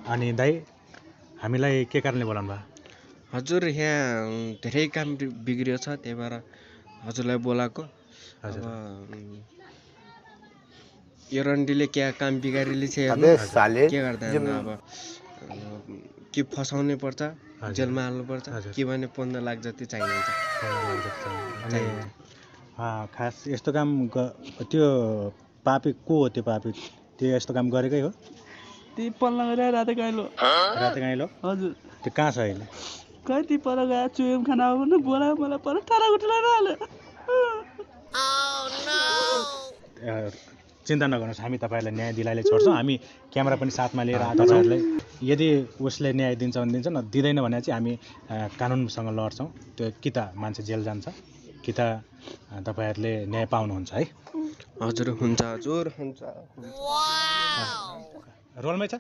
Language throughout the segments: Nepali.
अनि दाइ हामीलाई के कारणले बोलाउनु भयो? हजुर यहाँ धेरै काम बिग्रियो छ त्यही भएर हजुरलाई बोलाएको। हजुर यो रन्डीले क्या काम बिगारिले छ हेर्नु के गर्दा अब कि फसाउनै पर्छ जेलमा हाल्नु पर्छ कि भने 15 लाख जति चाहिन्छ। खास यस्तो काम त्यो पापी को हो? त्यो पापी त्यो यस्तो काम गरेकै हो? ती पल्ला गएर राते गाइलो हजुर त्यो कहाँ छ अहिले? खै ती पर गए चुएम खाना हो भने बोलायो मलाई पर टाढा गुटला हाल्यो। चिन्ता नगर्नुहोस्, हामी तपाईँलाई न्याय दिलाइले छोड्छौँ। हामी क्यामेरा पनि साथमा लिएर आचार्यहरूलाई यदि उसले न्याय दिन्छ भने दिन्छ, न दिँदैन भने चाहिँ हामी कानुनसँग लड्छौँ। त्यो कि त मान्छे जेल जान्छ कि त तपाईँहरूले न्याय पाउनुहुन्छ है। हजुर हुन्छ हजुर हुन्छ। रोलमै छ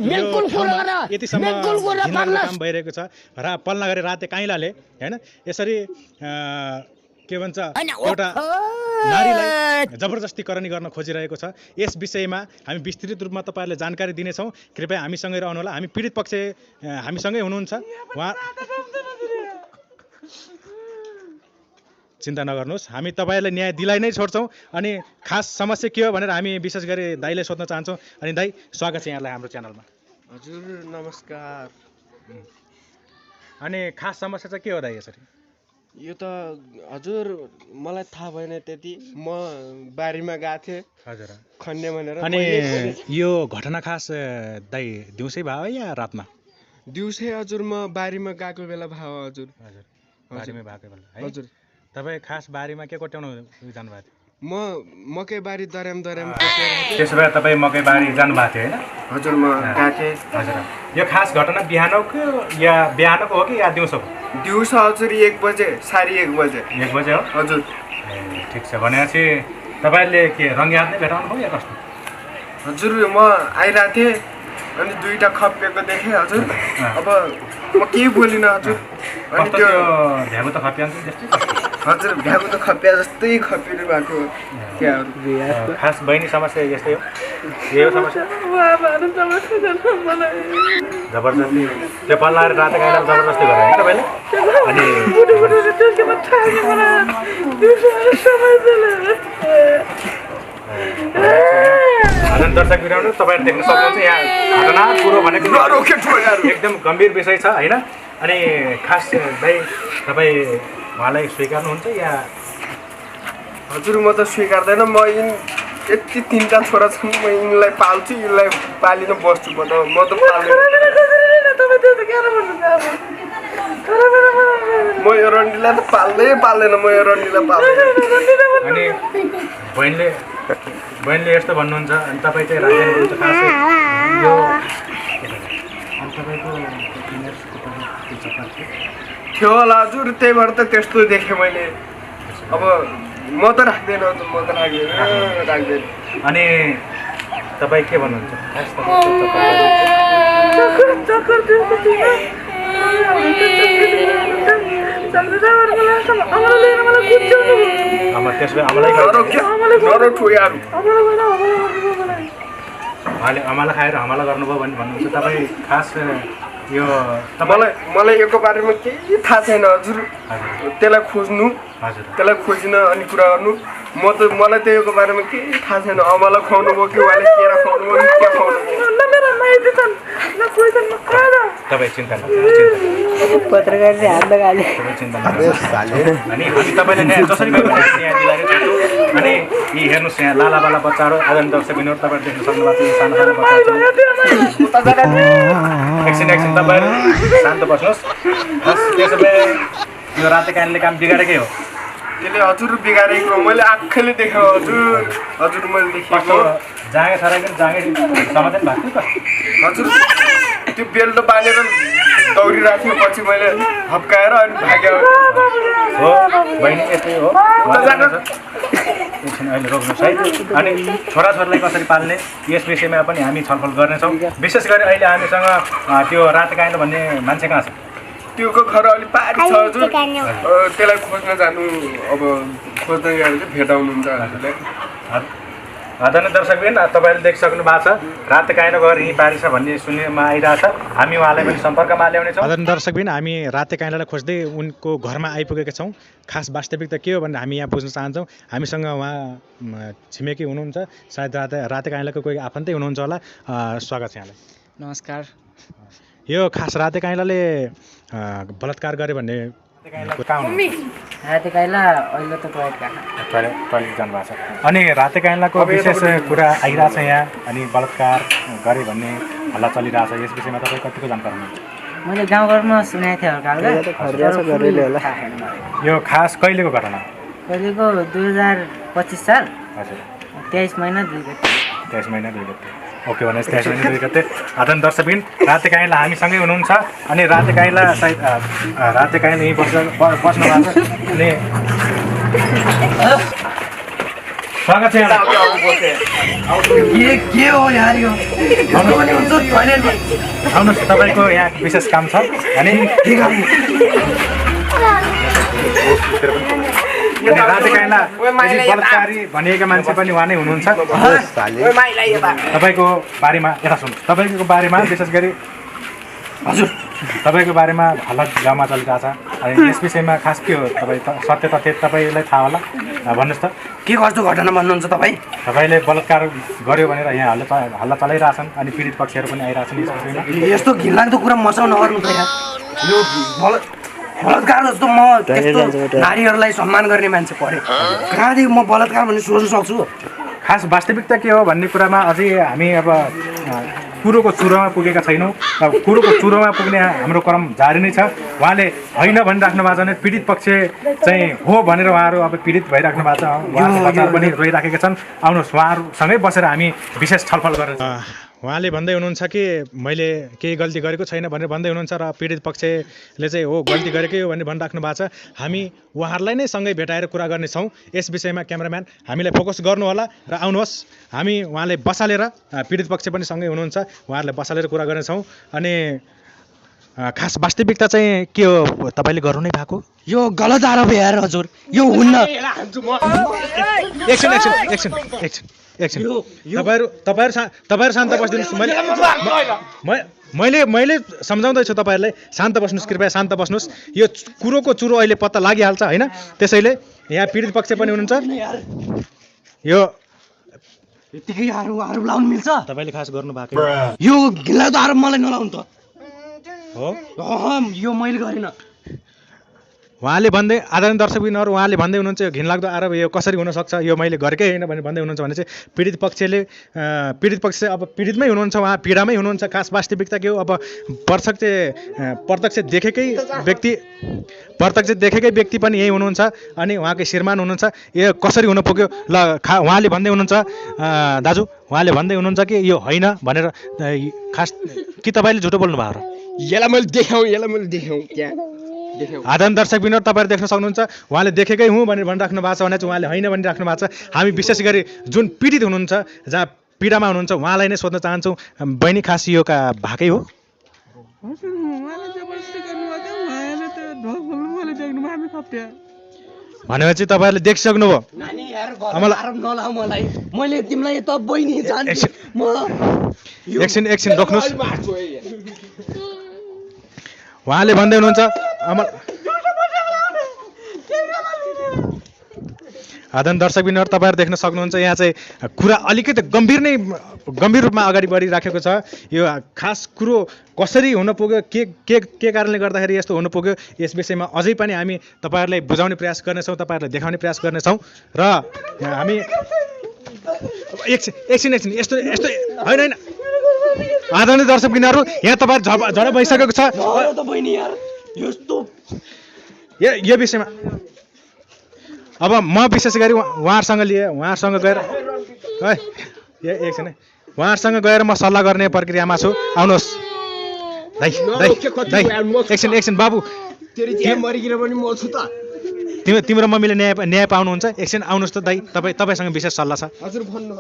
बिल्कुल काम भइरहेको छ र पल्ला गरे राते काइलाले हैन यसरी के भन्छ एउटा नारीलाई जबरजस्तीकरण गर्न खोजिरहेको छ। यस विषयमा हामी विस्तृत रूपमा तपाईँहरूले जानकारी दिनेछौँ। कृपया हामीसँगै रहनुहोला। हामी पीडित पक्ष हामीसँगै हुनुहुन्छ। उहाँ चिन्ता नगर्नुहोस्, हामी तपाईँलाई न्याय दिलाइ नै छोड्छौँ। अनि खास समस्या के हो भनेर हामी विशेष गरी दाइलाई सोध्न चाहन्छौँ। अनि दाइ स्वागत छ यहाँलाई हाम्रो च्यानलमा। हजुर नमस्कार। अनि खास समस्या चाहिँ के हो दाइ यसरी? यो त हजुर मलाई थाहा भएन त्यति, म बारीमा गएको थिएँ हजुर खन्ने भनेर। अनि यो घटना खास दाइ दिउँसै भयो या रातमा? दिउँसै हजुर, म बारीमा गएको बेला भयो हजुर। हजुर बारीमै भएको बेला है? हजुर। तपाईँ खास बारीमा के कोट्याउनु जानुभएको थियो? म मकै बारी दर्याम त्यसो भए तपाईँ मकै बारी जानुभएको थियो होइन? हजुर म गएको थिएँ। हजुर यो खास घटना बिहानको या बिहानको हो कि या दिउँसोको? दिउँसो हजुर 1 बजे, साढे 1 बजे। 1 बजे हो हजुर। ठिक छ, भनेपछि तपाईँहरूले के रङ्गे हात नै भेटाउनु भयो या कस्तो? हजुर म आइरहेको थिएँ अनि दुईटा खप्पिएको देखेँ हजुर। अब म केही बोलिनँ हजुर। अनि त्यो भ्यागो त खप्पिन्छ त्यस्तै? हजुर भ्यागो त खप्पिया जस्तै खप्पिनु भएको थियो। खास बहिनी समस्या यस्तै हो? यही हो समस्या? जबरजस्ती त्यो पल्लाएर रातो गाईलाई जबरजस्ती गरे होइन तपाईँले? अनि दर्शक बिराउनु तपाईँहरू देख्न सक्नुहुन्छ यहाँ घटना कुरो भनेको एकदम गम्भीर विषय छ होइन? अनि खास दाइ तपाईँ उहाँलाई स्वीकार्नुहुन्छ या? हजुर म त स्वीकार्दैन। म यति 3टा छोरा छन्, म यिनलाई पाल्छु, यिनलाई पालिन बस्छु। म त पाल्दैन। म यो रन्डीलाई त पाल्दैन। म यो रन्डीलाई पाल्दैन। अनि बहिनीले यस्तो भन्नुहुन्छ अनि तपाईँ चाहिँ राजी हुनुहुन्छ खासै यो? अनि तपाईँको थियो होला हजुर, त्यही भएर त त्यस्तो देखेँ मैले। अब म त राख्दैन, राख्दैन। अनि तपाईँ के भन्नुहुन्छ? आमालाई खाएर हमला गर्नुभयो भने भन्नुहुन्छ तपाईँ। खास यो मलाई योको बारेमा केही थाहा छैन हजुर। त्यसलाई खोज्नु, त्यसलाई खोजिन अनि कुरा गर्नु। मलाई त योको बारेमा केही थाहा छैन। अमला खुवाउनु भयो कि उहाँले केरा खुवाउनु भयो कि के खुवाउनु भयो? तपाईँ चिन्ता नगर्नुहोस्, पत्रकारले हात लगाले। अनि हामी तपाईँले न्याय जसरी न्याय दिलाएको छौँ। अनि यी हेर्नुहोस् यहाँ लालाबाला बच्चाहरू आदरणीय दर्शकबिनहरू तपाईँहरू देख्न सक्नुभएको छ। सानो सानो बच्चाहरू एकछिन तपाईँहरू शान्त बस्नुहोस्। त्यसो भए यो राते कानले काम बिगारेकै हो? त्यसले हजुर बिगारेको मैले आँखाले देखेँ हजुर मैले देखेँ। जाँगे सराइकन जाँगे समाधान भएको थियो त हजुर। त्यो बेल्टो बाँधेर दौडिरहेको थियो, पछि मैले हप्काएर अनि भाग्यो हो। बहिनी यतै हो एकछिन अहिले रोक्नुहोस् है। अनि छोराछोरीलाई कसरी पाल्ने यस विषयमा पनि हामी छलफल गर्नेछौँ। विशेष गरी अहिले हामीसँग त्यो रातो काइलो भन्ने मान्छे कहाँ छ? त्योको घर अलिक पारी छ हजुर। त्यसलाई खोज्न जानु, अब खोज्न गएर चाहिँ भेटाउनुहुन्छ हजुरले। आदरणीय दर्शकबिन तपाईँले देखिसक्नु भएको छ रात काहीँ गएर हिँड पारिछ भन्ने सुन्नमा आइरहेछ हामी उहाँलाई पनि सम्पर्कमा ल्याउनेछौँ। आदरणीय दर्शकबिन हामी राते काइँलालाई खोज्दै उनको घरमा आइपुगेका छौँ। खास वास्तविकता के हो भनेर हामी यहाँ बुझ्न चाहन्छौँ। हामीसँग उहाँ छिमेकी हुनुहुन्छ, सायद राते काइँलाको कोही आफन्तै हुनुहुन्छ होला। स्वागत छ यहाँलाई। नमस्कार। यो खास राते काइँलाले बलात्कार गरे भन्ने राते काइँला अहिले त टोइलेट जानुभएको छ अनि राते काइँलाको विशेष कुरा आइरहेछ यहाँ अनि बलात्कार गरे भन्ने हल्ला चलिरहेछ। यस विषयमा तपाईँ कतिको जानकारी हुनुहुन्छ? मैले गाउँघरमा सुनेको थिएँ हल्का। यो खास कहिलेको घटना? कहिलेको 2025 साल। हजुर 23 महिना 2 गते। 23 महिना 2 गते। ओके भनेपछि 23 महिना 2 गते। आदरणीय दर्शकबिन राते काइँला हामीसँगै हुनुहुन्छ अनि राते काइँला सायद राते काइँला यहीँ बस्नु भएको छ अनि स्वागत छ के हो यार यो आउनुहोस् तपाईँको यहाँ विशेष काम छ अनि राते काइँला बलात्कारी भनिएका मान्छे पनि उहाँ नै हुनुहुन्छ। तपाईँको बारेमा यता सुन्नु, तपाईँको बारेमा विशेष गरी हजुर तपाईँको बारेमा हल्ला गाउँमा चलिरहेछ अनि यस विषयमा खास के हो तपाईँ सत्य तथ्य तपाईँलाई थाहा होला भन्नुहोस् त। के कस्तो घटना भन्नुहुन्छ तपाईँ? तपाईँले बलात्कार गर्यो भनेर यहाँ हल्ला चलाइरहेछन् अनि पीडित पक्षहरू पनि आइरहेछन् यस विषयमा। यस्तो घिनलाग्दो कुरा मचाउ नगर्नु त यार। यो बलात्कार जस्तो म त्यस्तो नारीहरूलाई सम्मान गर्ने मान्छे परे कहाँदेखि म बलात्कार भन्ने सोच्न सक्छु? खास वास्तविकता के हो भन्ने कुरामा अझै हामी अब कुरोको चुरोमा पुगेका छैनौँ। कुरोको चुरोमा पुग्ने हाम्रो क्रम जारी नै छ। उहाँले होइन भनिराख्नु भएको छ भने पीडित पक्ष चाहिँ हो भनेर उहाँहरू अब पीडित भइराख्नु भएको छ। उहाँको बच्चाहरू पनि रोइराखेका छन्। आउनुहोस् उहाँहरूसँगै बसेर हामी विशेष छलफल गरेर उहाँले भन्दै हुनुहुन्छ कि मैले केही गल्ती गरेको छैन भनेर भन्दै हुनुहुन्छ र पीडित पक्षले चाहिँ हो गल्ती गरेकै हो भनेर भनिराख्नु भएको छ। हामी उहाँहरूलाई नै सँगै भेटाएर कुरा गर्नेछौँ। यस विषयमा क्यामेराम्यान हामीलाई फोकस गर्नु होला र आउनुहोस् हामी उहाँले बसालेर पीडित पक्ष पनि सँगै हुनुहुन्छ उहाँहरूलाई बसालेर कुरा गर्नेछौँ। अनि खास वास्तविकता चाहिँ के हो तपाईँले गर्नु नै भएको? यो गलत आरोप यार हजुर, यो हुन्न। एकछिन एकछिन एकछिन एकछिन एकछिन तपाईँहरू शान्त बस्दिनुहोस्। मैले सम्झाउँदैछु तपाईँहरूलाई शान्त बस्नुहोस्, कृपया शान्त बस्नुहोस्। यो कुरोको चुरो अहिले पत्ता लागिहाल्छ होइन, त्यसैले यहाँ पीडित पक्ष पनि हुनुहुन्छ। यो यतिकै आरोप लाउनु मिल्छ? तपाईँले खास गर्नु भएको यो घिनलाग्दो आरोप मलाई नलाउनु त हो। यो मैले गरिनँ। उहाँले भन्दै आदरणीय दर्शकबिनहरू उहाँले भन्दै हुनुहुन्छ यो घिनलाग्दो आरोप यो कसरी हुनसक्छ, यो मैले गरेकै होइन भनेर भन्दै हुनुहुन्छ भने चाहिँ पीडित पक्ष चाहिँ अब पीडितमै हुनुहुन्छ, उहाँ पीडामै हुनुहुन्छ। खास वास्तविकता के हो अब प्रत्यक्ष देखेकै व्यक्ति पनि यही हुनुहुन्छ अनि उहाँकै श्रीमान हुनुहुन्छ। यो कसरी हुन पुग्यो ल उहाँले भन्दै हुनुहुन्छ दाजु उहाँले भन्दै हुनुहुन्छ कि यो होइन भनेर खास कि तपाईँले झुटो बोल्नु भएको र? यसलाई मैले देखाउँ त्यहाँ आदरणीय दर्शकबिनहरू तपाईँहरू देख्न सक्नुहुन्छ उहाँले देखेकै हुँ भनेर भनिराख्नु भएको छ भने चाहिँ उहाँले होइन भनिराख्नु भएको छ। हामी विशेष गरी जुन पीडित हुनुहुन्छ जहाँ पीडामा हुनुहुन्छ उहाँलाई नै सोध्न चाहन्छौँ। बहिनी खास यो भएकै हो? भनेपछि तपाईँहरूले देखिसक्नुभयो? मैले तिमीलाई त बहिनी एकछिन रोक्नुहोस्। उहाँले भन्दै हुनुहुन्छ आदरणीय दर्शकबिनहरू तपाईँहरू देख्न सक्नुहुन्छ यहाँ चाहिँ कुरा अलिकति गम्भीर रूपमा अगाडि बढिराखेको छ। यो खास कुरो कसरी हुन पुग्यो, के कारणले गर्दाखेरि यस्तो हुन पुग्यो, यस विषयमा अझै पनि हामी तपाईँहरूलाई बुझाउने प्रयास गर्नेछौँ, तपाईँहरूलाई देखाउने प्रयास गर्नेछौँ। र हामी एकछिन यस्तो होइन आदरणीय दर्शकबिनहरू यहाँ तपाईँहरू झडा भइसकेको छ यो विषयमा। अब म विशेष गरी उहाँहरूसँग गएर एकछिन उहाँहरूसँग गएर म सल्लाह गर्ने प्रक्रियामा छु। आउनुहोस् एकछिन बाबु तिम्रो मम्मीले न्याय पाउनुहुन्छ। एकछिन आउनुहोस् त दाइ, तपाईँसँग विशेष सल्लाह छ। हजुर भन्नु।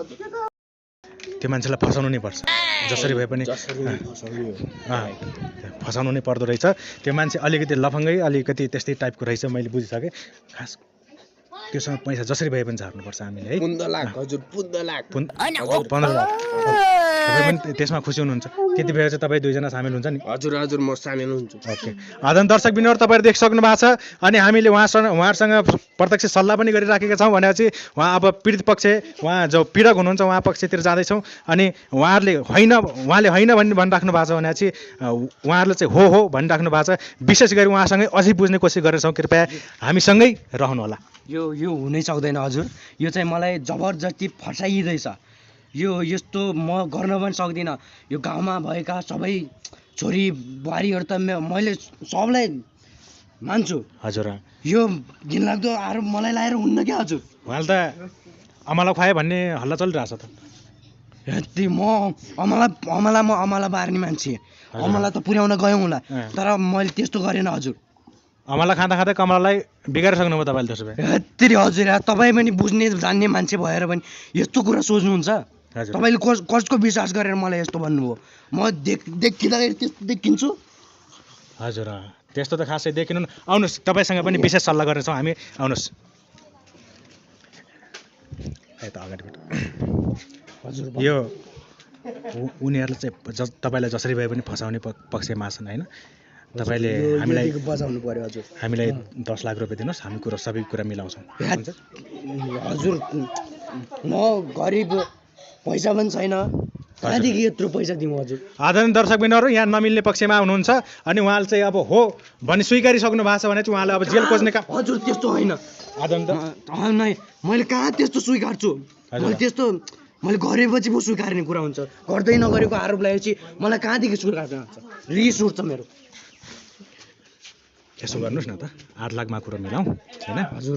त्यो मान्छेलाई फसाउनु नै पर्छ, जसरी भए पनि फसाउनु नै पर्दो रहेछ। त्यो मान्छे अलिकति लफङ्गै अलिकति त्यस्तै टाइपको रहेछ, मैले बुझिसकेँ। खास त्योसँग पैसा जसरी भए पनि झार्नुपर्छ हामीले है 15 लाख हजुर 15 लाख 15 लाख तपाईँ पनि त्यसमा खुसी हुनुहुन्छ त्यति बेला चाहिँ तपाईँ दुईजना सामेल हुन्छ नि हजुर हजुर म सामेल हुन्छु ओके आदन दर्शक बिनहरू तपाईँहरू देखिसक्नु भएको छ अनि हामीले उहाँहरूसँग प्रत्यक्ष सल्लाह पनि गरिराखेका छौँ भनेपछि उहाँ अब पीडित पक्ष उहाँ जो पीडक हुनुहुन्छ उहाँ पक्षतिर जाँदैछौँ अनि उहाँले होइन भनिराख्नु भएको छ भनेपछि उहाँहरूले चाहिँ हो भनिराख्नु भएको छ विशेष गरी उहाँसँगै अझै बुझ्ने कोसिस गरेछौँ कृपया हामीसँगै रहनुहोला यो हुनै सक्दैन हजुर यो चाहिँ मलाई जबरजस्ती फसाइँदैछ यो यस्तो म गर्न पनि सक्दिनँ यो गाउँमा भएका सबै छोरी बुहारीहरू त मैले सबलाई मान्छु हजुर यो घिनलाग्दो आरोप मलाई लाएर हुन्न क्या हजुर उहाँले त अमला खुवायो भन्ने हल्ला चलिरहेछ त यति म अमला बार्ने मान्छे अमला त पुर्याउन गयौँ होला तर मैले त्यस्तो गरेन हजुर अमला खाँदा कमलालाई बिगारिसक्नुभयो तपाईँले त्यसो भए यति हजुर तपाईँ पनि बुझ्ने जान्ने मान्छे भएर पनि यस्तो कुरा सोच्नुहुन्छ तपाईँले कसको विश्वास गरेर मलाई यस्तो भन्नुभयो म देखिँदाखेरि त्यस्तो देखिन्छु हजुर त्यस्तो त खासै देखिनु आउनुहोस् तपाईँसँग पनि विशेष सल्लाह गर्नेछौँ हामी आउनुहोस् यता अगाडिबाट हजुर यो उनीहरूले चाहिँ तपाईँलाई जसरी भए पनि फसाउने पक्षमा छन् होइन तपाईँले हामीलाई बजाउनु पर्यो हजुर हामीलाई 10 लाख रुपियाँ दिनुहोस् हामी सबै कुरा मिलाउँछौँ हजुर म गरिब पैसा पनि छैन कहाँदेखि यत्रो पैसा दिउँ हजुर आदरणीय दर्शकबिनहरू यहाँ नमिल्ने पक्षमा हुनुहुन्छ अनि उहाँले चाहिँ अब हो भनी स्वीकारिसक्नु भएको छ भने चाहिँ उहाँले अब जेल खोज्ने काम हजुर त्यस्तो होइन आदरणीय मैले कहाँ त्यस्तो स्वीकार्छु मैले गरेपछि पो स्वीकार्ने कुरा हुन्छ गर्दै नगरेको आरोप लगाएपछि मलाई कहाँदेखि स्वीकार्न हुन्छ रिस उठ्छ मेरो यसो गर्नुहोस् न त 8 लाखमा कुरा मिलाउँ होइन हजुर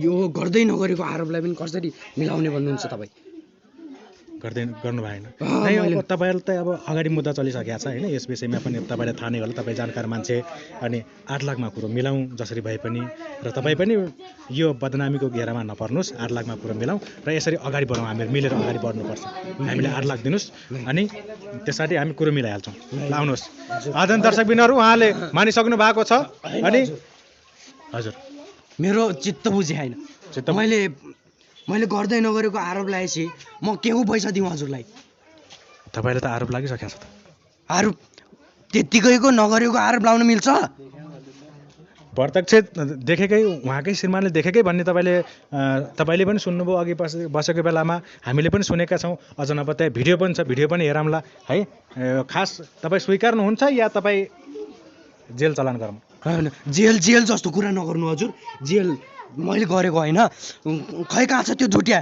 यो गर्दै नगरेको आरोपलाई पनि कसरी मिलाउने भन्नुहुन्छ तपाईँ गर्नु भएन अब तपाईँहरूले त अब अगाडि मुद्दा चलिसकेको छ होइन यस विषयमा पनि तपाईँलाई थाहा नै होला तपाईँ जानकार मान्छे अनि 8 लाखमा कुरो मिलाउँ जसरी भए पनि र तपाईँ पनि यो बदनामीको घेरामा नपर्नुहोस् 8 लाखमा कुरो मिलाउँ र यसरी अगाडि बढौँ हामी मिलेर अगाडि बढ्नुपर्छ हामीले 8 लाख दिनुहोस् अनि त्यसरी हामी कुरो मिलाइहाल्छौँ ल आउनुहोस् आदरणीय दर्शकबिनहरू उहाँले मानिसक्नु भएको छ अनि हजुर मेरो चित्त बुझे होइन मैले गर्दै नगरेको आरोप लगाएपछि म के को पैसा दिउँ हजुरलाई तपाईँले त आरोप लागिसकेको छ त आरोप त्यत्तिकैको नगरेको आरोप लाउन मिल्छ प्रत्यक्ष देखेकै उहाँकै श्रीमानले देखेकै भन्ने तपाईँले पनि सुन्नुभयो अघि बसेको बेलामा हामीले पनि सुनेका छौँ अझ नभए त्यहाँ भिडियो पनि छ भिडियो पनि हेरौँला है खास तपाईँ स्वीकार्नुहुन्छ या तपाईँ जेल चलान गरौँ जेल जस्तो कुरा नगर्नु हजुर जेल मैले गरेको होइन खै कहाँ छ त्यो झुटिया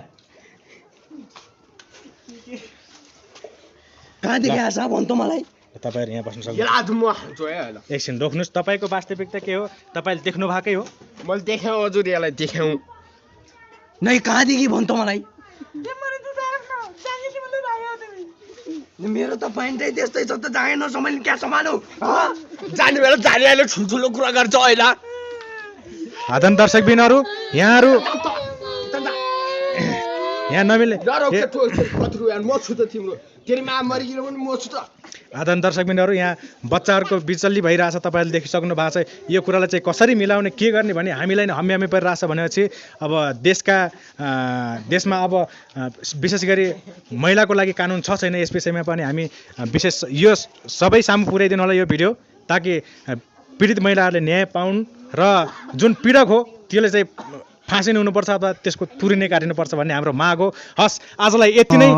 कहाँदेखि आएछ भन् त मलाई तपाईँहरू यहाँ बस्नु सक्नुहुन्छ एकछिन रोक्नुहोस् तपाईँको वास्तविकता के हो तपाईँले देख्नु भएकै हो मैले देखाउँ हजुर यसलाई देखाउँ नै कहाँदेखि भन् त मलाई मेरो त प्यान्टै त्यस्तै छ त जाने नसम्हाल्ने क्या सम्हालौ जाने बेला जाने ठुल्ठुलो कुरा गर्छ होइन आदरणीय दर्शकबिनहरू यहाँहरू यहाँ नमिले आदरणीय दर्शकबिनहरू यहाँ बच्चाहरूको बिचल्ली भइरहेछ तपाईँहरूले देखिसक्नु भएको छ यो कुरालाई चाहिँ कसरी मिलाउने के गर्ने भने हामीलाई नै हम्मे परिरहेछ भनेपछि अब देशमा अब विशेष गरी महिलाको लागि कानुन छ छैन यस विषयमा पनि हामी विशेष यो सबै सामु पुर्याइदिनु होला यो भिडियो ताकि पीडित महिलाहरूले न्याय पाउन् र जुन पीडक हो त्यसले चाहिँ फाँसी हुनुपर्छ अथवा त्यसको तुरिनै काटिनुपर्छ भन्ने हाम्रो माग हो हस् आजलाई यति नै